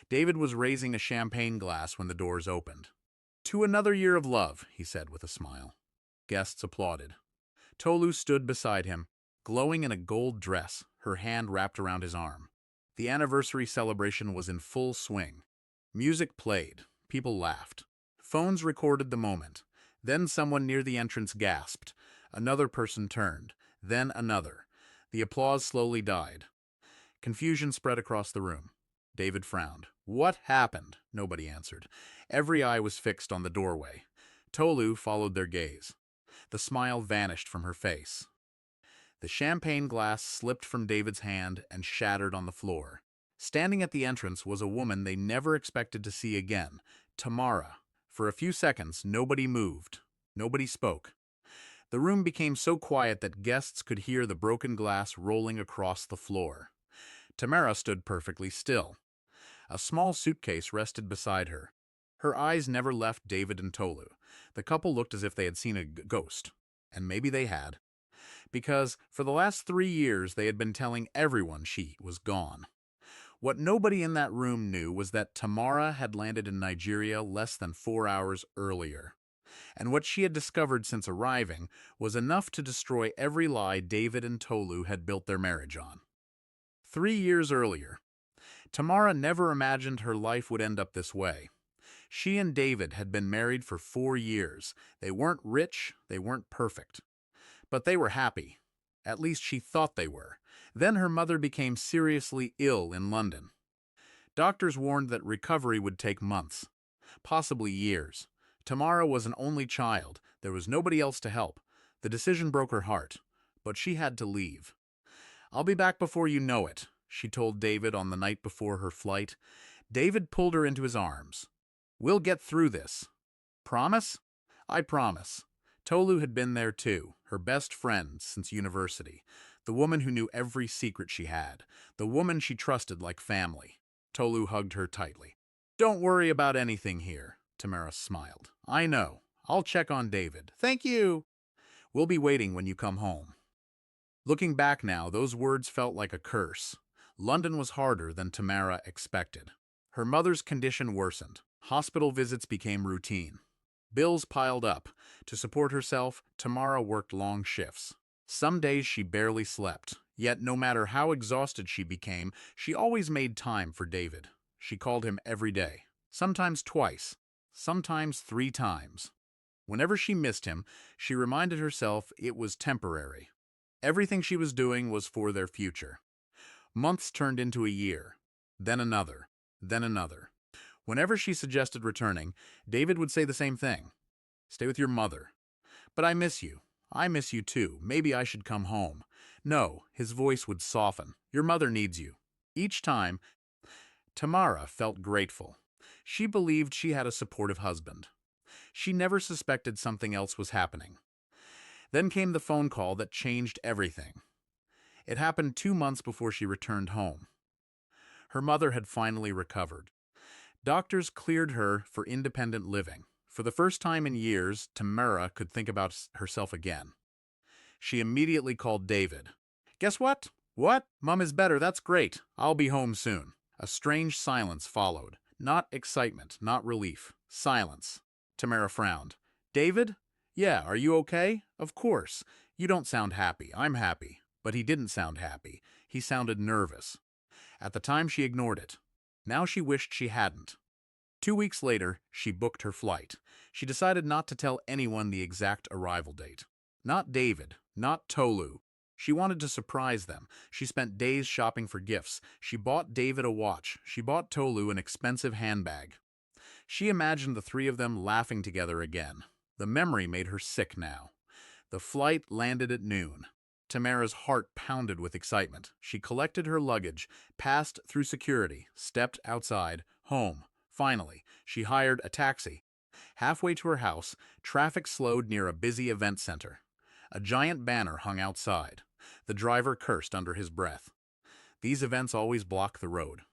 David was raising a champagne glass when the doors opened. "To another year of love," he said with a smile. Guests applauded. Tolu stood beside him, glowing in a gold dress, her hand wrapped around his arm. The anniversary celebration was in full swing. Music played. People laughed. Phones recorded the moment. Then someone near the entrance gasped. Another person turned. Then another. The applause slowly died. Confusion spread across the room. David frowned. "What happened?" Nobody answered. Every eye was fixed on the doorway. Tolu followed their gaze. The smile vanished from her face. The champagne glass slipped from David's hand and shattered on the floor. Standing at the entrance was a woman they never expected to see again, Tamara. For a few seconds, nobody moved. Nobody spoke. The room became so quiet that guests could hear the broken glass rolling across the floor. Tamara stood perfectly still. A small suitcase rested beside her. Her eyes never left David and Tolu. The couple looked as if they had seen a ghost. And maybe they had. Because for the last 3 years they had been telling everyone she was gone. What nobody in that room knew was that Tamara had landed in Nigeria less than 4 hours earlier. And what she had discovered since arriving was enough to destroy every lie David and Tolu had built their marriage on. 3 years earlier, Tamara never imagined her life would end up this way. She and David had been married for 4 years. They weren't rich, they weren't perfect. But they were happy. At least she thought they were. Then her mother became seriously ill in London. Doctors warned that recovery would take months, possibly years. Tamara was an only child. There was nobody else to help. The decision broke her heart, but she had to leave. "I'll be back before you know it," she told David on the night before her flight. David pulled her into his arms. "We'll get through this. Promise?" "I promise." Tolu had been there too, her best friend since university, the woman who knew every secret she had, the woman she trusted like family. Tolu hugged her tightly. "Don't worry about anything here," Tamara smiled. "I know. I'll check on David." "Thank you." "We'll be waiting when you come home." Looking back now, those words felt like a curse. London was harder than Tamara expected. Her mother's condition worsened. Hospital visits became routine. Bills piled up. To support herself, Tamara worked long shifts. Some days she barely slept, yet no matter how exhausted she became, she always made time for David. She called him every day, sometimes twice, sometimes 3 times. Whenever she missed him, she reminded herself it was temporary. Everything she was doing was for their future. Months turned into a year, then another, then another. Whenever she suggested returning, David would say the same thing. "Stay with your mother." "But I miss you. I miss you too. Maybe I should come home." "No," his voice would soften. "Your mother needs you." Each time, Tamara felt grateful. She believed she had a supportive husband. She never suspected something else was happening. Then came the phone call that changed everything. It happened 2 months before she returned home. Her mother had finally recovered. Doctors cleared her for independent living. For the first time in years, Tamara could think about herself again. She immediately called David. "Guess what?" "What? Mom is better, that's great. I'll be home soon." A strange silence followed. Not excitement, not relief. Silence. Tamara frowned. "David?" "Yeah, are you okay?" "Of course. You don't sound happy. I'm happy." But he didn't sound happy. He sounded nervous. At the time she ignored it. Now she wished she hadn't. 2 weeks later, she booked her flight. She decided not to tell anyone the exact arrival date. Not David, not Tolu. She wanted to surprise them. She spent days shopping for gifts. She bought David a watch. She bought Tolu an expensive handbag. She imagined the three of them laughing together again. The memory made her sick now. The flight landed at noon. Tamara's heart pounded with excitement. She collected her luggage, passed through security, stepped outside, home. Finally, she hired a taxi. Halfway to her house, traffic slowed near a busy event center. A giant banner hung outside. The driver cursed under his breath. These events always block the road.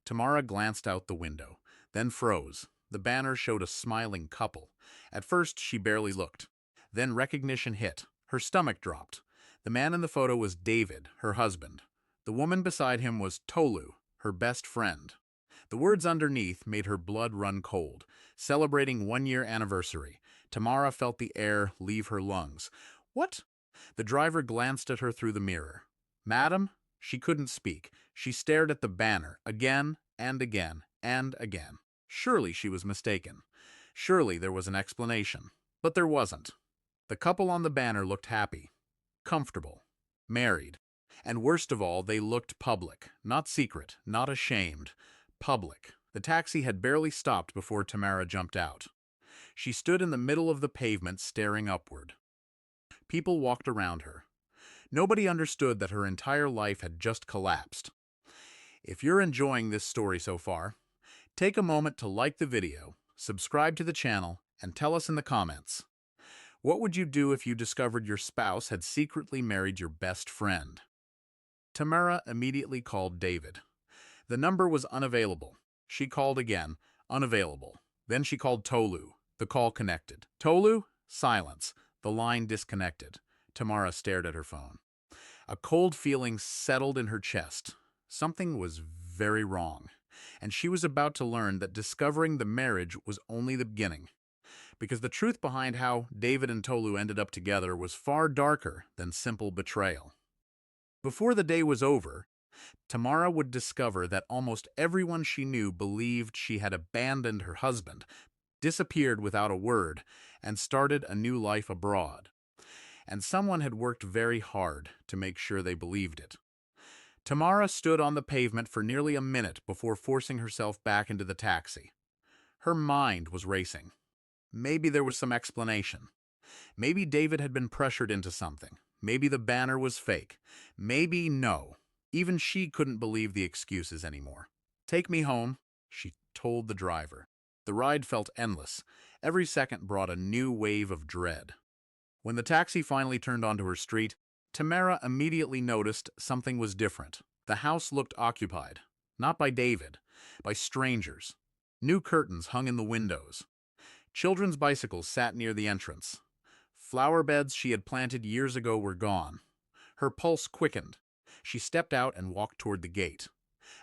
Tamara glanced out the window, then froze. The banner showed a smiling couple. At first, she barely looked. Then recognition hit. Her stomach dropped. The man in the photo was David, her husband. The woman beside him was Tolu, her best friend. The words underneath made her blood run cold. Celebrating 1 year anniversary. Tamara felt the air leave her lungs. What? The driver glanced at her through the mirror. Madam? She couldn't speak. She stared at the banner, again and again and again. Surely she was mistaken. Surely there was an explanation. But there wasn't. The couple on the banner looked happy, comfortable, married. And worst of all, they looked public, not secret, not ashamed. Public. The taxi had barely stopped before Tamara jumped out. She stood in the middle of the pavement staring upward. People walked around her. Nobody understood that her entire life had just collapsed. If you're enjoying this story so far, take a moment to like the video, subscribe to the channel, and tell us in the comments. What would you do if you discovered your spouse had secretly married your best friend? Tamara immediately called David. The number was unavailable. She called again, unavailable. Then she called Tolu. The call connected. Tolu? Silence. The line disconnected. Tamara stared at her phone. A cold feeling settled in her chest. Something was very wrong, and she was about to learn that discovering the marriage was only the beginning. Because the truth behind how David and Tolu ended up together was far darker than simple betrayal. Before the day was over, Tamara would discover that almost everyone she knew believed she had abandoned her husband, disappeared without a word, and started a new life abroad. And someone had worked very hard to make sure they believed it. Tamara stood on the pavement for nearly a minute before forcing herself back into the taxi. Her mind was racing. Maybe there was some explanation. Maybe David had been pressured into something. Maybe the banner was fake. Maybe no. Even she couldn't believe the excuses anymore. Take me home, she told the driver. The ride felt endless. Every second brought a new wave of dread. When the taxi finally turned onto her street, Tamara immediately noticed something was different. The house looked occupied. Not by David, by strangers. New curtains hung in the windows. Children's bicycles sat near the entrance. Flower beds she had planted years ago were gone. Her pulse quickened. She stepped out and walked toward the gate.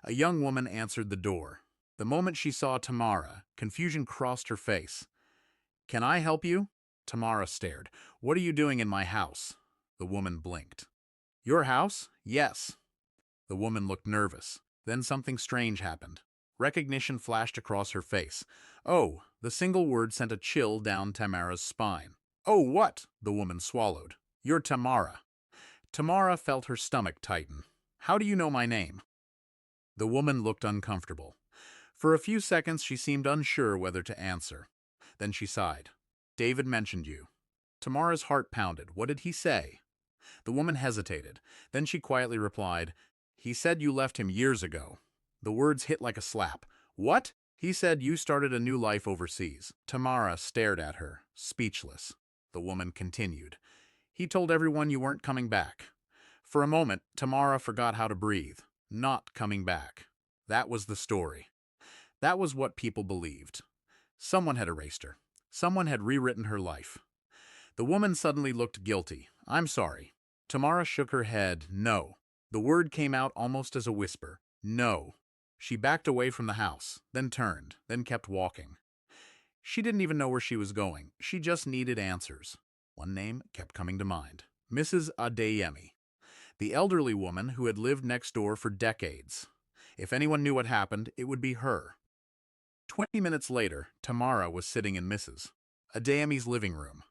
A young woman answered the door. The moment she saw Tamara, confusion crossed her face. "Can I help you?" Tamara stared. "What are you doing in my house?" The woman blinked. "Your house?" "Yes." The woman looked nervous. Then something strange happened. Recognition flashed across her face. "Oh," the single word sent a chill down Tamara's spine. "Oh, what?" The woman swallowed. "You're Tamara." Tamara felt her stomach tighten. "How do you know my name?" The woman looked uncomfortable. For a few seconds she seemed unsure whether to answer. Then she sighed. "David mentioned you." Tamara's heart pounded. "What did he say?" The woman hesitated. Then she quietly replied, "He said you left him years ago." The words hit like a slap. "What?" "He said you started a new life overseas." Tamara stared at her, speechless. The woman continued. "He told everyone you weren't coming back." For a moment, Tamara forgot how to breathe. Not coming back. That was the story. That was what people believed. Someone had erased her. Someone had rewritten her life. The woman suddenly looked guilty. "I'm sorry." Tamara shook her head. "No." The word came out almost as a whisper. "No." She backed away from the house, then turned, then kept walking. She didn't even know where she was going. She just needed answers. One name kept coming to mind. Mrs. Adeyemi, the elderly woman who had lived next door for decades. If anyone knew what happened, it would be her. 20 minutes later, Tamara was sitting in Mrs. Adeyemi's living room.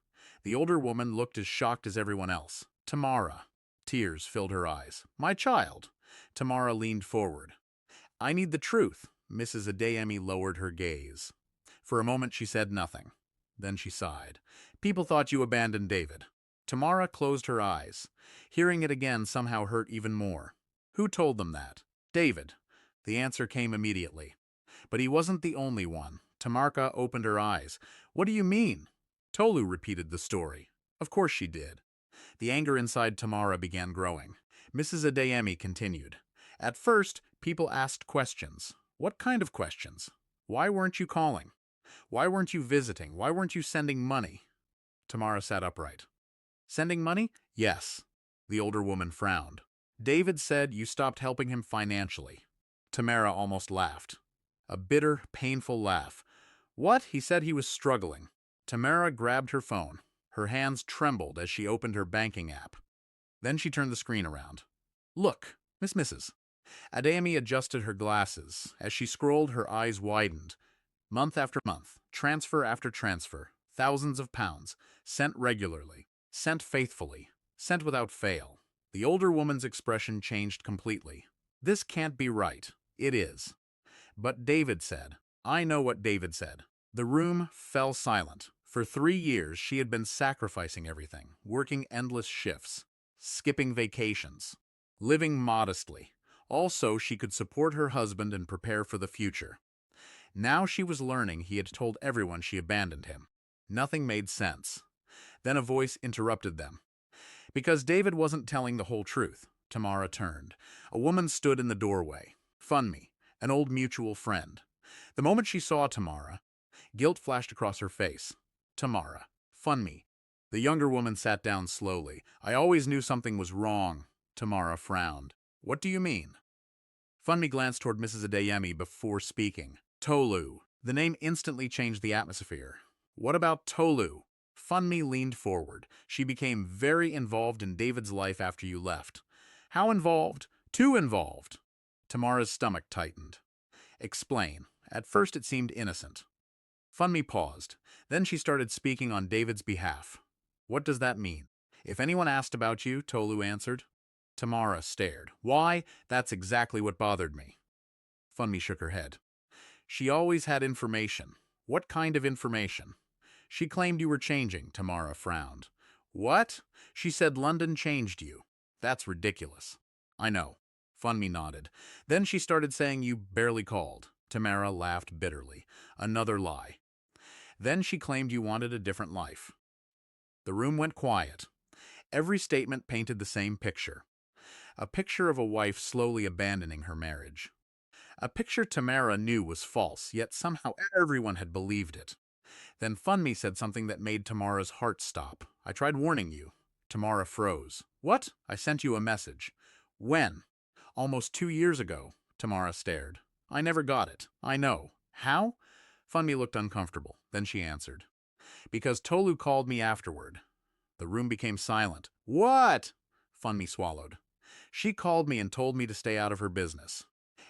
The older woman looked as shocked as everyone else. "Tamara." Tears filled her eyes. "My child." Tamara leaned forward. "I need the truth." Mrs. Adeyemi lowered her gaze. For a moment she said nothing. Then she sighed. "People thought you abandoned David." Tamara closed her eyes. Hearing it again somehow hurt even more. "Who told them that?" "David." The answer came immediately. But he wasn't the only one. Tamara opened her eyes. "What do you mean?" Tolu repeated the story. Of course she did. The anger inside Tamara began growing. Mrs. Adeyemi continued. "At first, people asked questions. What kind of questions? Why weren't you calling? Why weren't you visiting? Why weren't you sending money?" Tamara sat upright. "Sending money?" "Yes." The older woman frowned. "David said you stopped helping him financially." Tamara almost laughed. A bitter, painful laugh. What? He said he was struggling. Tamara grabbed her phone. Her hands trembled as she opened her banking app. Then she turned the screen around. Look, Mrs. Adeyemi adjusted her glasses. As she scrolled, her eyes widened. Month after month, transfer after transfer, thousands of pounds, sent regularly, sent faithfully, sent without fail. The older woman's expression changed completely. This can't be right. It is. But David said. I know what David said. The room fell silent. For 3 years, she had been sacrificing everything, working endless shifts, skipping vacations, living modestly. Also, she could support her husband and prepare for the future. Now she was learning he had told everyone she abandoned him. Nothing made sense. Then a voice interrupted them. Because David wasn't telling the whole truth, Tamara turned. A woman stood in the doorway. Funmi, an old mutual friend. The moment she saw Tamara, guilt flashed across her face. Tamara, Funmi. The younger woman sat down slowly. I always knew something was wrong. Tamara frowned. What do you mean? Funmi glanced toward Mrs. Adeyemi before speaking. Tolu. The name instantly changed the atmosphere. What about Tolu? Funmi leaned forward. She became very involved in David's life after you left. How involved? Too involved. Tamara's stomach tightened. Explain. At first it seemed innocent. Funmi paused. Then she started speaking on David's behalf. What does that mean? If anyone asked about you, Tolu answered. Tamara stared. Why? That's exactly what bothered me. Funmi shook her head. She always had information. What kind of information? She claimed you were changing, Tamara frowned. What? She said London changed you. That's ridiculous. I know. Funmi nodded. Then she started saying you barely called. Tamara laughed bitterly. Another lie. Then she claimed you wanted a different life. The room went quiet. Every statement painted the same picture. A picture of a wife slowly abandoning her marriage. A picture Tamara knew was false, yet somehow everyone had believed it. Then Funmi said something that made Tamara's heart stop. I tried warning you. Tamara froze. What? I sent you a message. When? Almost 2 years ago. Tamara stared. I never got it. I know. How? Funmi looked uncomfortable. Then she answered. Because Tolu called me afterward. The room became silent. What? Funmi swallowed. She called me and told me to stay out of her business.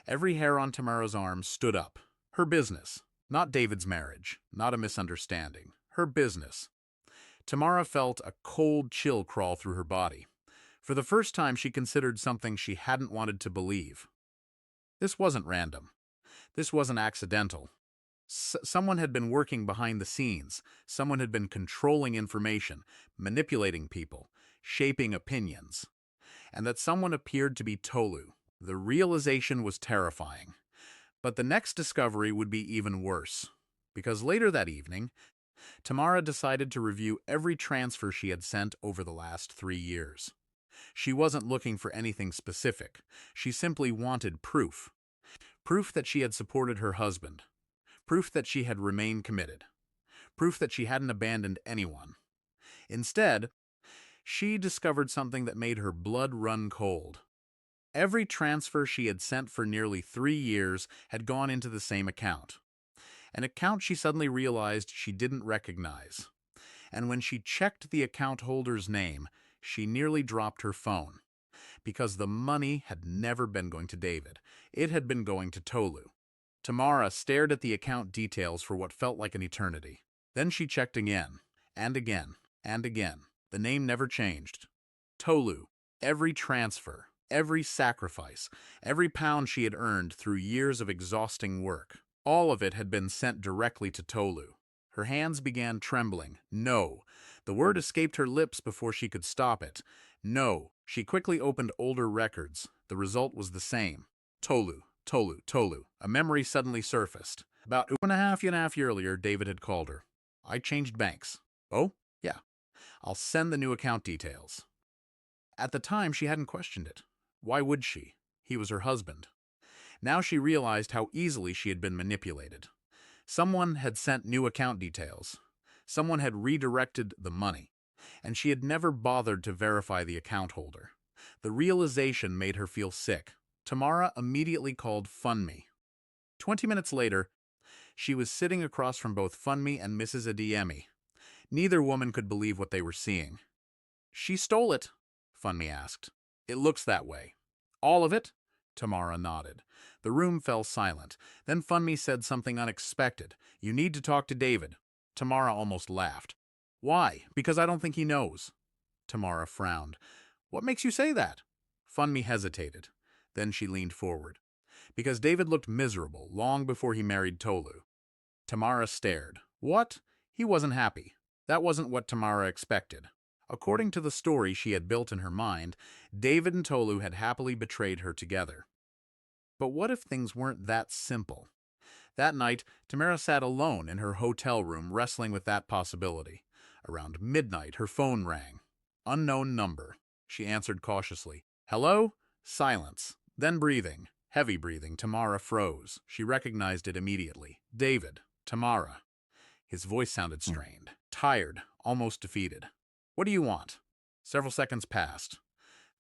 Every hair on Tamara's arm stood up. Her business. Not David's marriage. Not a misunderstanding. Her business. Tamara felt a cold chill crawl through her body. For the first time, she considered something she hadn't wanted to believe. This wasn't random. This wasn't accidental. Someone had been working behind the scenes. Someone had been controlling information, manipulating people, shaping opinions. And that someone appeared to be Tolu. The realization was terrifying. But the next discovery would be even worse. Because later that evening, Tamara decided to review every transfer she had sent over the last 3 years. She wasn't looking for anything specific. She simply wanted proof. Proof that she had supported her husband. Proof that she had remained committed. Proof that she hadn't abandoned anyone. Instead, she discovered something that made her blood run cold. Every transfer she had sent for nearly 3 years had gone into the same account. An account she suddenly realized she didn't recognize. And when she checked the account holder's name, she nearly dropped her phone. Because the money had never been going to David. It had been going to Tolu. Tamara stared at the account details for what felt like an eternity. Then she checked again, and again, and again. The name never changed. Tolu. Every transfer, every sacrifice, every pound she had earned through years of exhausting work. All of it had been sent directly to Tolu. Her hands began trembling. No. The word escaped her lips before she could stop it. No. She quickly opened older records. The result was the same. Tolu, Tolu, Tolu. A memory suddenly surfaced. About 2.5 years earlier, David had called her. I changed banks. Oh? Yeah. I'll send the new account details. At the time, she hadn't questioned it. Why would she? He was her husband. Now she realized how easily she had been manipulated. Someone had sent new account details. Someone had redirected the money. And she had never bothered to verify the account holder. The realization made her feel sick. Tamara immediately called Funmi. 20 minutes later, she was sitting across from both Funmi and Mrs. Adiemi. Neither woman could believe what they were seeing. "She stole it?" Funmi asked. "It looks that way." "All of it?" Tamara nodded. The room fell silent. Then Funmi said something unexpected. "You need to talk to David." Tamara almost laughed. "Why? Because I don't think he knows." Tamara frowned. "What makes you say that?" Funmi hesitated. Then she leaned forward. "Because David looked miserable long before he married Tolu." Tamara stared. "What? He wasn't happy." That wasn't what Tamara expected. According to the story she had built in her mind, David and Tolu had happily betrayed her together. But what if things weren't that simple? That night, Tamara sat alone in her hotel room wrestling with that possibility. Around midnight, her phone rang. Unknown number. She answered cautiously. "Hello?" Silence. Then breathing. Heavy breathing. Tamara froze. She recognized it immediately. "David. Tamara." His voice sounded strained, tired, almost defeated. "What do you want?" Several seconds passed.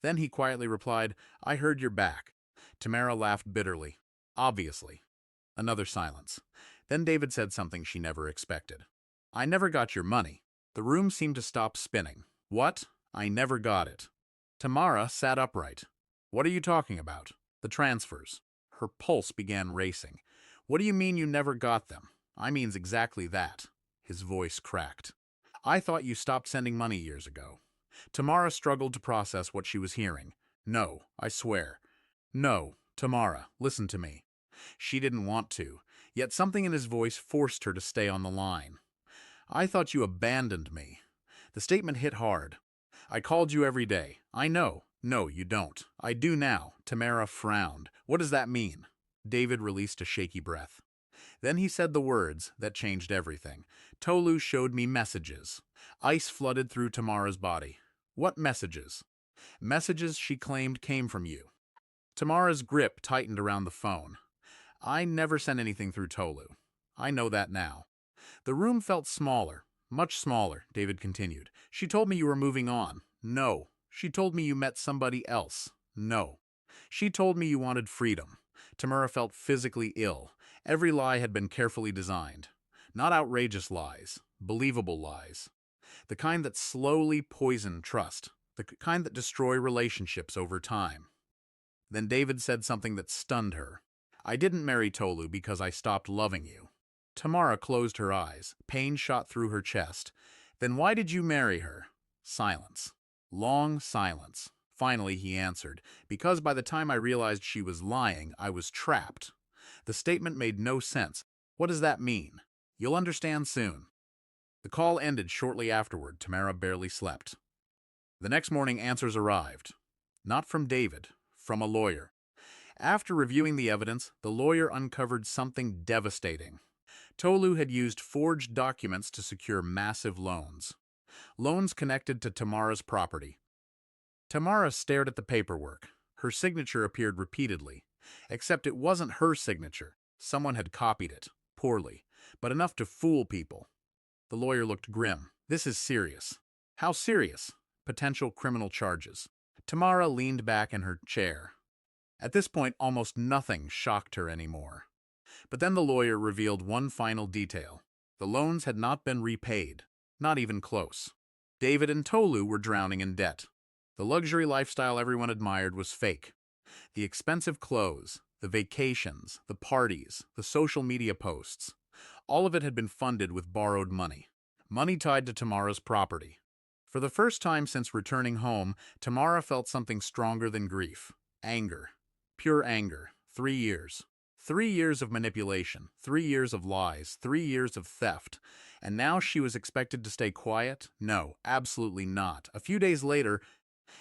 Then he quietly replied, "I heard you're back." Tamara laughed bitterly. "Obviously." Another silence. Then David said something she never expected. "I never got your money." The room seemed to stop spinning. "What?" "I never got it." Tamara sat upright. "What are you talking about?" "The transfers." Her pulse began racing. "What do you mean you never got them?" "I means exactly that." His voice cracked. "I thought you stopped sending money years ago." Tamara struggled to process what she was hearing. "No, I swear." "No, Tamara, listen to me." She didn't want to, yet something in his voice forced her to stay on the line. "I thought you abandoned me." The statement hit hard. "I called you every day." "I know." "No, you don't." "I do now." Tamara frowned. "What does that mean?" David released a shaky breath. Then he said the words that changed everything. "Tolu showed me messages." Ice flooded through Tamara's body. "What messages?" "Messages she claimed came from you." Tamara's grip tightened around the phone. "I never sent anything through Tolu." "I know that now." The room felt smaller, much smaller, David continued. "She told me you were moving on." "No." "She told me you met somebody else." "No." "She told me you wanted freedom." Tamara felt physically ill. Every lie had been carefully designed. Not outrageous lies, believable lies. The kind that slowly poison trust. The kind that destroy relationships over time. Then David said something that stunned her. "I didn't marry Tolu because I stopped loving you." Tamara closed her eyes. Pain shot through her chest. "Then why did you marry her?" Silence. Long silence. Finally he answered, "Because by the time I realized she was lying, I was trapped." The statement made no sense. "What does that mean?" "You'll understand soon." The call ended shortly afterward. Tamara barely slept. The next morning answers arrived. Not from David, from a lawyer. After reviewing the evidence, the lawyer uncovered something devastating. Tolu had used forged documents to secure massive loans. Loans connected to Tamara's property. Tamara stared at the paperwork. Her signature appeared repeatedly. Except it wasn't her signature. Someone had copied it, poorly, but enough to fool people. The lawyer looked grim. "This is serious." "How serious?" "Potential criminal charges." Tamara leaned back in her chair. At this point, almost nothing shocked her anymore. But then the lawyer revealed one final detail. The loans had not been repaid, not even close. David and Tolu were drowning in debt. The luxury lifestyle everyone admired was fake. The expensive clothes, the vacations, the parties, the social media posts, all of it had been funded with borrowed money. Money tied to Tamara's property. For the first time since returning home, Tamara felt something stronger than grief. Anger. Pure anger. 3 years. 3 years of manipulation, 3 years of lies, 3 years of theft. And now she was expected to stay quiet? No, absolutely not. A few days later,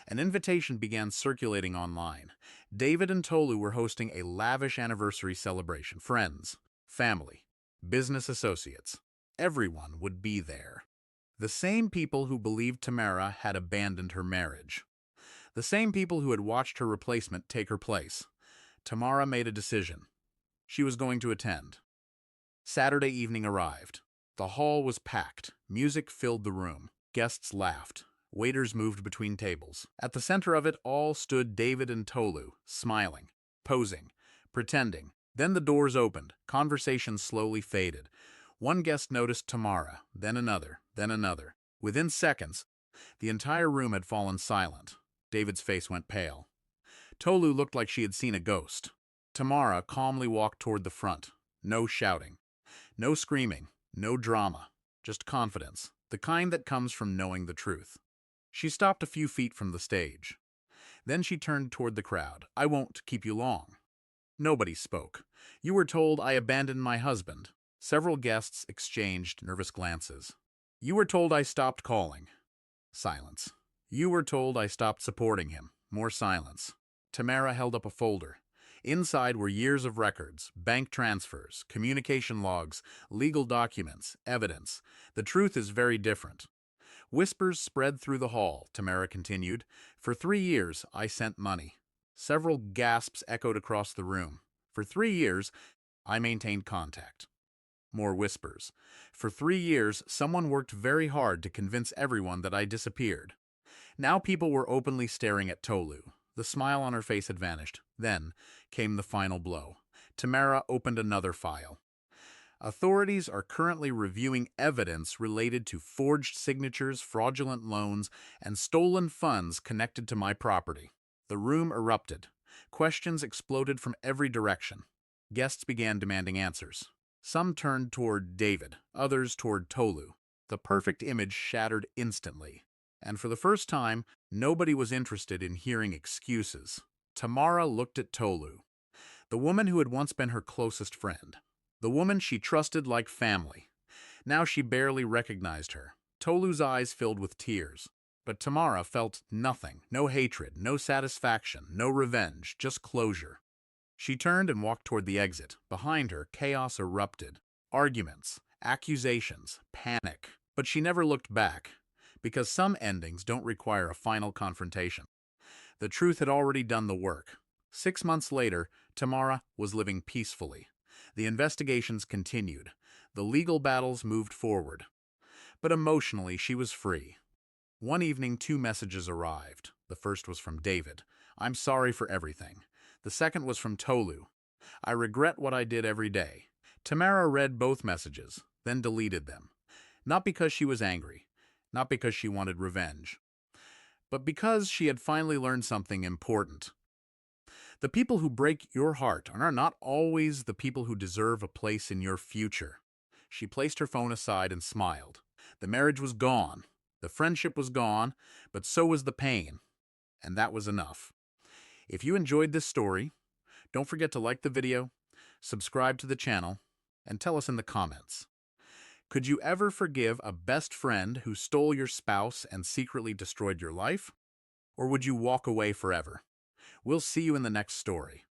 an invitation began circulating online. David and Tolu were hosting a lavish anniversary celebration. Friends, family, business associates. Everyone would be there. The same people who believed Tamara had abandoned her marriage. The same people who had watched her replacement take her place. Tamara made a decision. She was going to attend. Saturday evening arrived. The hall was packed. Music filled the room. Guests laughed. Waiters moved between tables. At the center of it all stood David and Tolu, smiling, posing, pretending. Then the doors opened. Conversation slowly faded. One guest noticed Tamara, then another, then another. Within seconds, the entire room had fallen silent. David's face went pale. Tolu looked like she had seen a ghost. Tamara calmly walked toward the front. No shouting, no screaming, no drama, just confidence, the kind that comes from knowing the truth. She stopped a few feet from the stage. Then she turned toward the crowd. "I won't keep you long." Nobody spoke. "You were told I abandoned my husband." Several guests exchanged nervous glances. "You were told I stopped calling." Silence. "You were told I stopped supporting him." More silence. Tamara held up a folder. Inside were years of records, bank transfers, communication logs, legal documents, evidence. "The truth is very different." Whispers spread through the hall. Tamara continued. "For 3 years, I sent money." Several gasps echoed across the room. "For 3 years, I maintained contact." More whispers. "For 3 years, someone worked very hard to convince everyone that I disappeared." Now people were openly staring at Tolu. The smile on her face had vanished. Then came the final blow. Tamara opened another file. "Authorities are currently reviewing evidence related to forged signatures, fraudulent loans, and stolen funds connected to my property." The room erupted. Questions exploded from every direction. Guests began demanding answers. Some turned toward David, others toward Tolu. The perfect image shattered instantly. And for the first time, nobody was interested in hearing excuses. Tamara looked at Tolu, the woman who had once been her closest friend, the woman she trusted like family. Now she barely recognized her. Tolu's eyes filled with tears. But Tamara felt nothing, no hatred, no satisfaction, no revenge, just closure. She turned and walked toward the exit. Behind her, chaos erupted. Arguments, accusations, panic. But she never looked back, because some endings don't require a final confrontation. The truth had already done the work. 6 months later, Tamara was living peacefully. The investigations continued. The legal battles moved forward. But emotionally, she was free. One evening, 2 messages arrived. The first was from David. "I'm sorry for everything." The second was from Tolu. "I regret what I did every day." Tamara read both messages, then deleted them. Not because she was angry, not because she wanted revenge, but because she had finally learned something important. The people who break your heart are not always the people who deserve a place in your future. She placed her phone aside and smiled. The marriage was gone. The friendship was gone, but so was the pain. And that was enough. If you enjoyed this story, don't forget to like the video, subscribe to the channel, and tell us in the comments. Could you ever forgive a best friend who stole your spouse and secretly destroyed your life? Or would you walk away forever? We'll see you in the next story.